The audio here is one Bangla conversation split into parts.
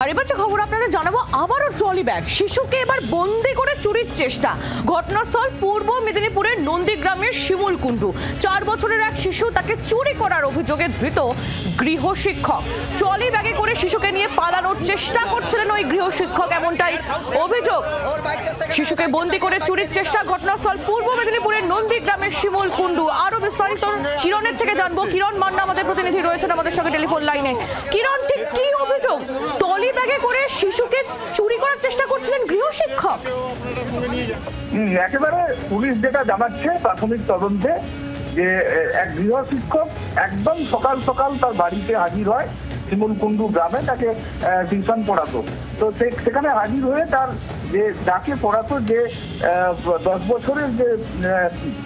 আর এবার যে খবর আপনাদের জানাবো, আবারও ট্রলি ব্যাগ, শিশুকে এবার বন্দি করে চুরির চেষ্টা। ঘটনাস্থল পূর্ব মেদিনীপুরের নন্দীগ্রামের শিমুলকুণ্ডু। 4 বছরের এক শিশু, তাকে চুরি করার অভিযোগে ধৃত গৃহশিক্ষক। ট্রলি ব্যাগে করে শিশুকে নিয়ে পালানোর চেষ্টা করছিলেন ওই গৃহশিক্ষক, এমনটাই অভিযোগ। শিশুকে বন্দি করে চুরির চেষ্টা। ঘটনাস্থল পূর্ব মেদিনীপুরের নন্দীগ্রামের শিমুলকুণ্ডু। আরো বিস্তারিত কিরণের থেকে জানবো। কিরণ মান্না আমাদের প্রতিনিধি রয়েছেন আমাদের সঙ্গে টেলিফোন লাইনে। কিরণ, ঠিক কি অভিযোগ? ট্রলি ব্যাগে করে শিশুকে চুরি করার চেষ্টা করছিলেন গৃহশিক্ষক। একেবারে পুলিশ যেটা জানাচ্ছে প্রাথমিক তদন্তে, যে এক গৃহশিক্ষক একদম সকাল সকাল তার বাড়িতে হাজির হয় শিমুলকুণ্ডু গ্রামে, তাকে টিউশন পড়াতো। তো সেখানে হাজির হয়ে তার যে যাকে পড়াতো, যে 10 বছরের যে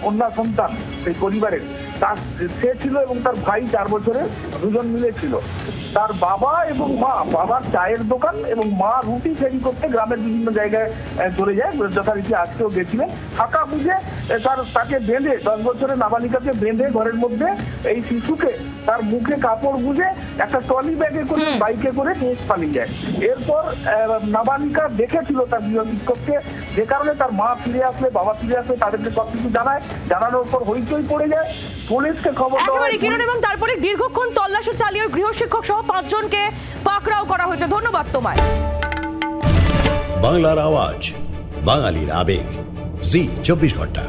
কন্যা সন্তান সেই পরিবারের, তার সে ছিল এবং তার ভাই 4 বছরের, দুজন মিলে ছিল। তার বাবা এবং মা, বাবার চায়ের দোকান এবং মা রুটি ফেরি করতে গ্রামের বিভিন্ন জায়গায় চলে যায়, যথারীতি আজকেও গেছিলেন। ফাঁকা বুঝে তাকে বেঁধে, 10 বছরের নাবালিকাকে বেঁধে ঘরের মধ্যে এই শিশুকে তার মুখে কাপড় গুঁজে একটা ট্রলি ব্যাগে করে বাইকে করে নিয়ে পালিয়ে যায়। এরপর নাবালিকা দেখেছিল তার গৃহশিক্ষককে, যে কারণে তার মা ফিরে আসলে, বাবা ফিরে আসলে, তাদেরকে সবকিছু জানায়। জানানোর পর হইচই পড়ে যায়, পুলিশকে খবর দেওয়া হয়। এবং তারপরে দীর্ঘক্ষণ তল্লাশি চালিয়ে গৃহশিক্ষক সহ 5 জনকে পাকড়াও করা হয়েছে। ধন্যবাদ তোমায়। বাংলার আওয়াজ, বাঙালির আবেগ, জি 24 ঘন্টা।